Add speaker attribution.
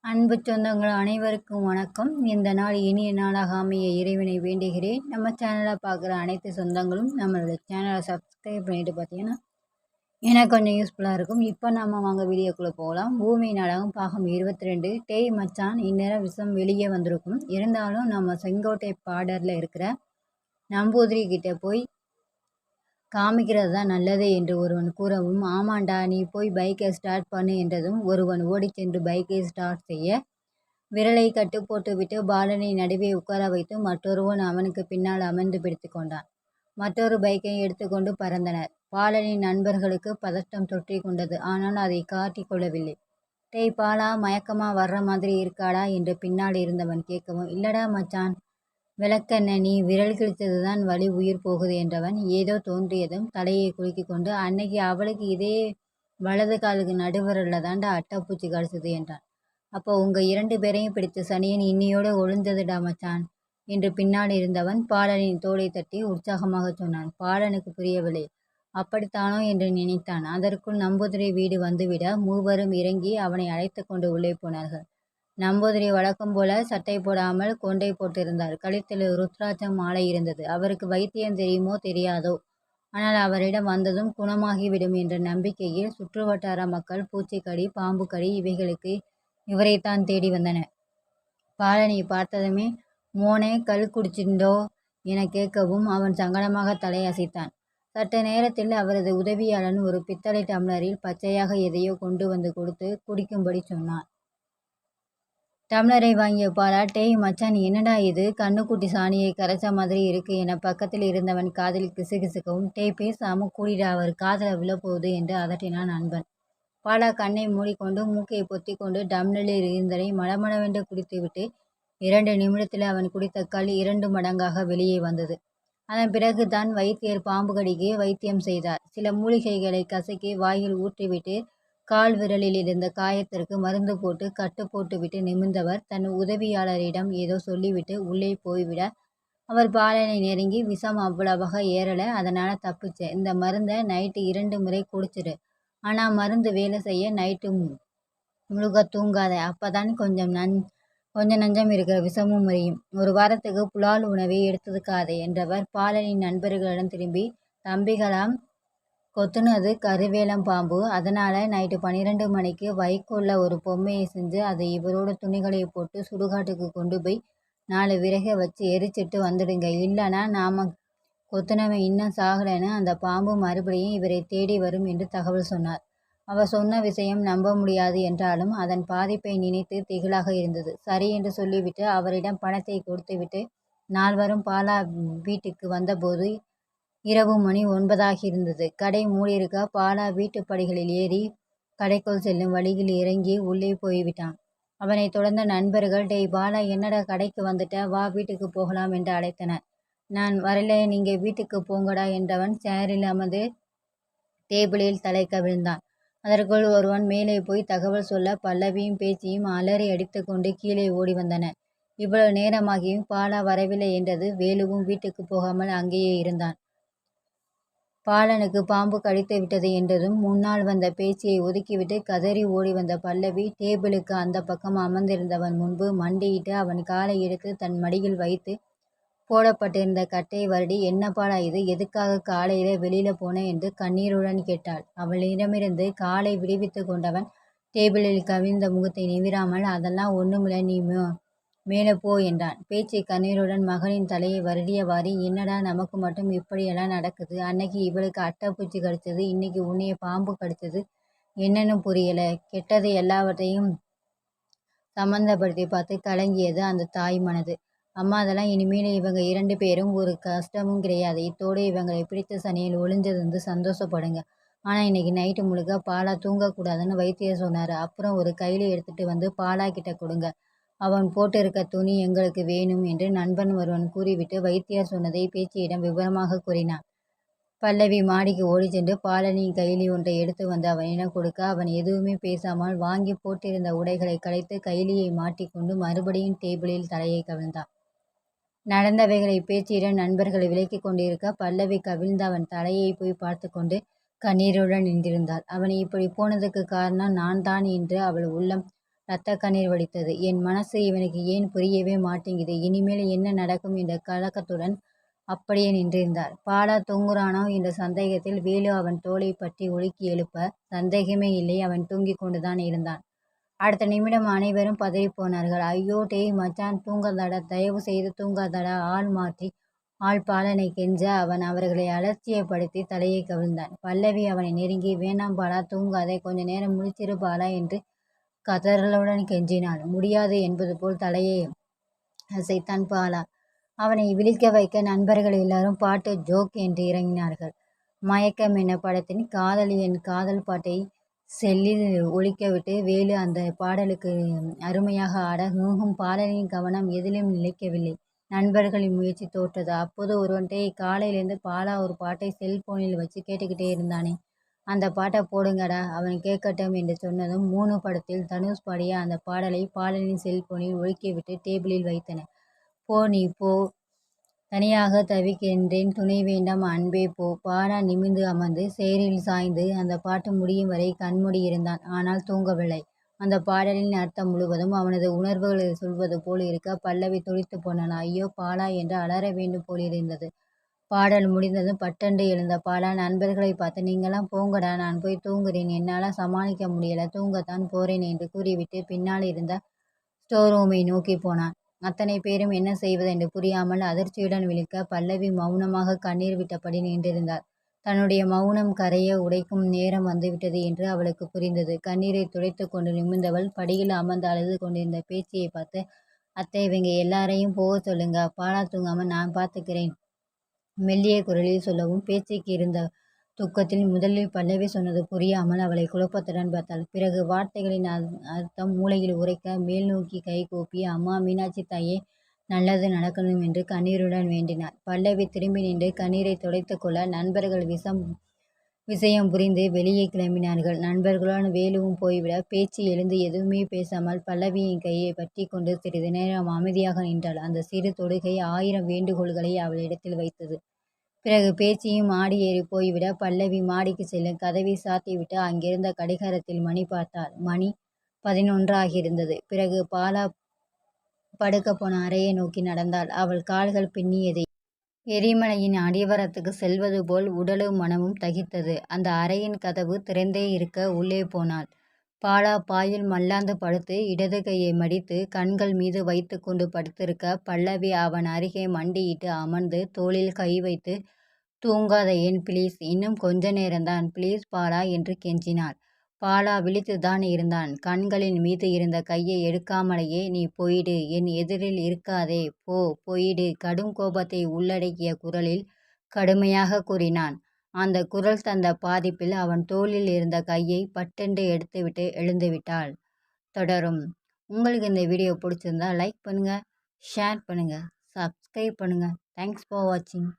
Speaker 1: அன்பு சொந்தங்கள் அனைவருக்கும் வணக்கம். இந்த நாள் இனிய நாளாக அமைய இறைவனை வேண்டுகிறேன். நம்ம சேனலை பார்க்குற அனைத்து சொந்தங்களும் நம்மளோட சேனலை சப்ஸ்கிரைப் பண்ணிட்டு பார்த்தீங்கன்னா எனக்கு கொஞ்சம் யூஸ்ஃபுல்லாக இருக்கும். இப்போ நம்ம வாங்க வீடியோக்குள்ளே போகலாம். பூமி நாடகம் பாகம் 22. டேய் மச்சான், இந்நேரம் விஷம் வெளியே வந்திருக்கும். இருந்தாலும் நம்ம செங்கோட்டை பார்டரில் இருக்கிற நம்பூதிரி கிட்ட போய் காமிக்கிறது தான் நல்லது என்று ஒருவன் கூறவும், ஆமாண்டா, நீ போய் பைக்கை ஸ்டார்ட் பண்ணு என்றதும் ஒருவன் ஓடிச் சென்று பைக்கை ஸ்டார்ட் செய்ய விரலை கட்டு போட்டுவிட்டு பாலனை நடுவே உட்கார வைத்து மற்றொருவன் அவனுக்கு பின்னால் அமர்ந்து பிடித்து கொண்டான். மற்றொரு பைக்கை எடுத்துக்கொண்டு பறந்தனர். பாலனின் நண்பர்களுக்கு பதட்டம் தொற்றி கொண்டது. ஆனால் அதை காட்டிக் கொள்ளவில்லை. டேய் பாலா, மயக்கமா வர்ற மாதிரி இருக்காடா என்று பின்னால் இருந்தவன் கேட்கவும், இல்லடா மச்சான், விளக்கென்ன, நீ விரல் கிழித்ததுதான் வலி உயிர் போகுது என்றவன் ஏதோ தோன்றியதும் தலையை குலுக்கிக் கொண்டு, அன்னைக்கு அவளுக்கு இதே வலது காலுக்கு நடுவரல்ல தாண்டா அட்டைப்பூச்சி கடிச்சது என்றான். அப்போ உங்க 2 பேரையும் பிடித்து சனியன் இன்னியோடு ஒழிஞ்சதுடா மச்சான் என்று பின்னால் இருந்தவன் பாலனின் தோளை தட்டி உற்சாகமாக சொன்னான். பாலனுக்கு புரியவில்லை. அப்படித்தானோ என்று நினைத்தான். அதற்குள் நம்பூதிரி வீடு வந்துவிட மூவரும் இறங்கி அவனை அழைத்து கொண்டு உள்ளே போனார்கள். நம்பூதிரி வழக்கம் போல சட்டை போடாமல் கொண்டை போட்டிருந்தார். கழுத்தில் ருத்ராட்சம் மாலை இருந்தது. அவருக்கு வைத்தியம் தெரியுமோ தெரியாதோ, ஆனால் அவரிடம் வந்ததும் குணமாகிவிடும் என்ற நம்பிக்கையில் சுற்றுவட்டார மக்கள் பூச்சிக்கடி, பாம்பு கடி இவைகளுக்கு இவரைத்தான் தேடி வந்தனர். பாலனை பார்த்ததுமே, மோனே, கல் குடிச்சிண்டோ என கேட்கவும் அவன் சங்கடமாக தலையசைத்தான். சற்று நேரத்தில் அவரது உதவியாளன் ஒரு பித்தளை டம்ளரில் பச்சையாக எதையோ கொண்டு வந்து கொடுத்து குடிக்கும்படி சொன்னான். டம்ளரை வாங்கிய பாலா, டேய் மச்சான், என்னடா இது, கண்ணுக்குட்டி சாணியை கரைச்ச மாதிரி இருக்கு என பக்கத்தில் இருந்தவன் காதில் கிசுகிசுக்கவும், டேய் பேசாம கூடிடா, அவர் காதல விழப்போகுது என்று அதட்டினான் நண்பன். பாலா கண்ணை மூடிக்கொண்டு மூக்கை பொத்தி கொண்டு டம்ளரில் இருந்ததை மடமடவென்று குடித்துவிட்டு 2 நிமிடத்தில் அவன் குடித்த கல் 2 மடங்காக வெளியே வந்தது. அதன் பிறகு தான் வைத்தியர் பாம்பு கடிக்கு வைத்தியம் செய்தார். சில மூலிகைகளை கசக்கி வாயில் ஊற்றிவிட்டு கால் விரலில் இருந்த காயத்திற்கு மருந்து போட்டு கட்டு போட்டுவிட்டு நிமிர்ந்தவர் தன் உதவியாளரிடம் ஏதோ சொல்லிவிட்டு உள்ளே போய்விட அவர் பாலனை நெருங்கி, விஷம் அவ்வளவாக ஏறல, அதனால தப்பிச்ச. இந்த மருந்தை நைட்டு 2 முறை குடிச்சிடு. ஆனா மருந்து வேலை செய்ய நைட்டு முழுக்க தூங்காத. அப்பதான் கொஞ்சம் நஞ்சம் இருக்கிற விஷமும் முறையும். 1 வாரத்துக்கு புலால் உணவை எடுத்துக்காதே என்றவர் பாலனின் நண்பர்களிடம் திரும்பி, தம்பிகளாம், கொத்துனது கருவேலம் பாம்பு. அதனால நைட்டு 12 மணிக்கு வைக்கோல்ல ஒரு பொம்மையை செஞ்சு அதை இவரோட துணிகளை போட்டு சுடுகாட்டுக்கு கொண்டு போய் 4 விறகை வச்சு எரிச்சிட்டு வந்துடுங்க. இல்லைன்னா நாம கொத்துனவன் இன்னும் சாகலைன்னு அந்த பாம்பு மறுபடியும் இவரை தேடி வரும் என்று தகவல் சொன்னார். அவர் சொன்ன விஷயம் நம்ப முடியாது என்றாலும் அதன் பாதிப்பை நினைத்து திகிலாக இருந்தது. சரி என்று சொல்லிவிட்டு அவரிடம் பணத்தை கொடுத்துவிட்டு நால்வரும் பாலா வீட்டுக்கு வந்தபோது இரவு மணி 9 ஆகியிருந்தது. கடை மூடியிருக்க பாலா வீட்டு படிகளில் ஏறி கடைக்குள் செல்லும் வழியில் இறங்கி உள்ளே போய்விட்டான். அவனை தொடர்ந்த நண்பர்கள், டேய் பாலா, என்னடா கடைக்கு வந்துட்ட, வா வீட்டுக்கு போகலாம் என்று அழைத்தனர். நான் வரல, நீங்க வீட்டுக்கு போங்கடா என்றவன் சேரில் அமர்ந்து டேபிளில் தலை கவிழ்ந்தான். அதற்குள் ஒருவன் மேலே போய் தகவல் சொல்ல பல்லவியும் பேச்சியும் அலறி அடித்து கொண்டு கீழே ஓடி வந்தனர். இவ்வளவு நேரமாகியும் பாலா வரவில்லை என்றது. வேலுவும் வீட்டுக்கு போகாமல் அங்கேயே இருந்தான். பாலனுக்கு பாம்பு கடித்து விட்டது என்றதும் முன்னால் வந்த பேச்சியை ஒதுக்கிவிட்டு கதறி ஓடி வந்த பல்லவி டேபிளுக்கு அந்த பக்கம் அமர்ந்திருந்தவன் முன்பு மண்டியிட்டு அவன் காலை எடுத்து தன் மடியில் வைத்து போடப்பட்டிருந்த கட்டை வருடி, என்ன பாடா இது, எதுக்காக காலையில வெளியில போன என்று கண்ணீருடன் கேட்டாள். அவளிடமிருந்து காலை விடுவித்து கொண்டவன் டேபிளில் கவிழ்ந்த முகத்தை நிமிராமல், அதெல்லாம் ஒண்ணுமில்ல, நீ மேலே போ என்றான். பேச்சு கண்ணீருடன் மகனின் தலையை வருடியவாறு, என்னடா நமக்கு மட்டும் இப்படியெல்லாம் நடக்குது, அன்னைக்கு இவளுக்கு அட்டைப்பூச்சி கடிச்சது, இன்னைக்கு உன்னைய பாம்பு கடிச்சது, என்னன்னு புரியல. கெட்டது எல்லாவற்றையும் சம்பந்தப்படுத்தி பார்த்து கலங்கியது அந்த தாய் மனது. அம்மா, அதெல்லாம் இனிமேல் இவங்க 2 பேரும் ஒரு கஷ்டமும் கிடையாது. இத்தோடு இவங்களை பிடித்த சனியில் ஒளிஞ்சது சந்தோஷப்படுங்க. ஆனா இன்னைக்கு நைட்டு முழுக்க பாலா தூங்கக்கூடாதுன்னு வைத்தியர் சொன்னாரு. அப்புறம் ஒரு கையில எடுத்துட்டு வந்து பாலா கிட்ட கொடுங்க. அவன் போட்டிருக்க துணி எங்களுக்கு வேணும் என்று நண்பன் ஒருவன் கூறிவிட்டு வைத்தியர் சொன்னதை பேச்சியிடம் விவரமாக கூறினான். பல்லவி மாடிக்கு ஓடி சென்று பாலனின் கைலி ஒன்றை எடுத்து வந்து அவனிடம் கொடுக்க அவன் எதுவுமே பேசாமல் வாங்கி போட்டிருந்த உடைகளை களைத்து கைலியை மாட்டிக்கொண்டு மறுபடியும் டேபிளில் தலையை கவிழ்ந்தான். நடந்தவைகளை பேச்சியிடம் நண்பர்களை விலக்கிக் கொண்டிருக்க பல்லவி கவிழ்ந்த அவன் தலையை போய் பார்த்து கொண்டு கண்ணீருடன் நின்றிருந்தாள். அவன் இப்படி போனதுக்கு காரணம் நான் தான் என்று அவள் உள்ளம் இரத்த கண்ணீர் வடித்தது. என் மனசு இவனுக்கு ஏன் புரியவே மாட்டேங்குது. இனிமேல் என்ன நடக்கும் என்ற கலக்கத்துடன் அப்படியே நின்றிருந்தார். பாலா தூங்குறானோ என்ற சந்தேகத்தில் வேலு அவன் தோளை பற்றி ஒழுக்கி எழுப்ப, சந்தேகமே இல்லை, அவன் தூங்கிக் கொண்டுதான் இருந்தான். அடுத்த நிமிடம் அனைவரும் பதறிப்போனார்கள். ஐயோ டேய் மச்சான், தூங்காதடா, தயவு செய்து தூங்காதடா. ஆள் மாற்றி ஆள் பாலனை கெஞ்ச அவன் அவர்களை அலட்சியப்படுத்தி தலையை கவிழ்ந்தான். பல்லவி அவனை நெருங்கி, வேணாம் பாலா, தூங்காதே, கொஞ்ச நேரம் முழிச்சிரு பாலா என்று கதறலுடன் கெஞ்சினாள். முடியாது என்பது போல் தலையை அசைத்தான் பாலா. அவனை விழிக்க வைக்க நண்பர்கள் எல்லாரும் பாட்டு ஜோக் என்று இறங்கினார்கள். மயக்கம் என்ன படத்தின் காதலியன் காதல் பாட்டை செல்லில் ஒலிக்கவிட்டு வேலு அந்த பாடலுக்கு அருமையாக ஆட, பாலனின் கவனம் எதிலும் நிலைக்கவில்லை. நண்பர்களின் முயற்சி தோற்றது. அப்போது ஒருவன்டே, காலையிலேருந்து பாலா ஒரு பாட்டை செல்போனில் வச்சு கேட்டுக்கிட்டே இருந்தானே, அந்த பாட்டை போடுங்கடா, அவன் கேட்கட்டும் என்று சொன்னதும் 3 படத்தில் தனுஷ் பாடிய அந்த பாடலை பாலனின் செல்போனில் ஒலிக்கவிட்டு டேபிளில் வைத்தனர். போ நீ போ, தனியாக தவிக்கின்றேன், துணை வேண்டாம் அன்பே போ. பாலா நிமிர்ந்து அமர்ந்து சேரில் சாய்ந்து அந்த பாட்டு முடியும் வரை கண்மூடி இருந்தான். ஆனால் தூங்கவில்லை. அந்த பாடலின் அர்த்தம் முழுவதும் அவனது உணர்வுகளை சொல்வது போல் இருக்க பல்லவி துடித்து போனான். ஐயோ பாலா என்று அலற வேண்டும் போலிருந்தது. பாடல் முடிந்ததும் பட்டென்று எழுந்த பாலா நண்பர்களை பார்த்து, நீங்களாம் போங்கடா, நான் போய் தூங்குறேன், என்னால் சமாளிக்க முடியல, தூங்கத்தான் போறேன் என்று கூறிவிட்டு பின்னால் இருந்த ஸ்டோர் ரூமை நோக்கி போனான். அத்தனை பேரும் என்ன செய்வதென்று புரியாமல் அதிர்ச்சியுடன் விழிக்க பல்லவி மௌனமாக கண்ணீர் விட்டபடி நின்றிருந்தார். தன்னுடைய மௌனம் கரைய உடைக்கும் நேரம் வந்துவிட்டது என்று அவளுக்கு புரிந்தது. கண்ணீரை துடைத்து கொண்டு நிமிர்ந்தவள் படியில் அமர்ந்து அழுது கொண்டிருந்த பேச்சியை பார்த்து, அத்தை, இவங்க எல்லாரையும் போக சொல்லுங்க, பாலா தூங்காம நான் பார்த்துக்கிறேன் மெல்லிய குரலில் சொல்லவும், பேச்சுக்கு இருந்த துக்கத்தில் முதலில் பல்லவி சொன்னது புரியாமல் அவளை குழப்பத்துடன் பார்த்தாள். பிறகு வார்த்தைகளின் அர்த்தம் மூளையில் உரைக்க மேல் நோக்கி கை கூப்பி, அம்மா மீனாட்சி தாயே, நல்லது நடக்கணும் என்று கண்ணீருடன் வேண்டினார். பல்லவி திரும்பி நின்று கண்ணீரை துடைத்து கொள்ள நண்பர்கள் விஷயம் புரிந்து வெளியே கிளம்பினார்கள். நண்பர்களுடன் வேலுவும் போய்விட பேச்சு எழுந்து எதுவுமே பேசாமல் பல்லவியின் கையை பற்றி கொண்டு சிறிது நேரம் அமைதியாக நின்றாள். அந்த சிறு தொடுகை 1000 வேண்டுகோள்களை அவளிடத்தில் வைத்தது. பிறகு பேச்சியும் ஆடி ஏறி போய்விட பல்லவி மாடிக்கு செல்ல கதவை சாத்திவிட்டு அங்கிருந்த கடிகாரத்தில் மணி பார்த்தாள். மணி 11 ஆகியிருந்தது. பிறகு பாலா படுக்க போன அறையை நோக்கி நடந்தாள். அவள் கால்கள் பின்னியதை எரிமலையின் அடிவாரத்துக்கு செல்வது போல் உடலும் மனமும் தகித்தது. அந்த அறையின் கதவு திறந்தே இருக்க உள்ளே போனாள். பாலா பாயில் மல்லாந்து படுத்து இடது கையை மடித்து கண்கள் மீது வைத்து கொண்டு படுத்திருக்க பல்லவி அவன் அருகே மண்டியிட்டு அமர்ந்து தோளில் கை வைத்து, தூங்காத ஏன் ப்ளீஸ், இன்னும் கொஞ்ச நேரம்தான் ப்ளீஸ் பாலா என்று கெஞ்சினாள். பாலா விழித்துதான் இருந்தான். கண்களின் மீது இருந்த கையை எடுக்காமலேயே, நீ போயிடு, என் எதிரில் இருக்காதே, போ, போயிடு, கடும் கோபத்தை உள்ளடக்கிய குரலில் கடுமையாக கூறினான். அந்த குரல் தந்த பாதிப்பில் அவன் தோளில் இருந்த கையை பட்டென்று எடுத்துவிட்டு எழுந்துவிட்டாள். தொடரும். உங்களுக்கு இந்த வீடியோ பிடிச்சிருந்தா லைக் பண்ணுங்க, ஷேர் பண்ணுங்க, சப்ஸ்கிரைப் பண்ணுங்க. தேங்க்ஸ் ஃபார் வாட்சிங்.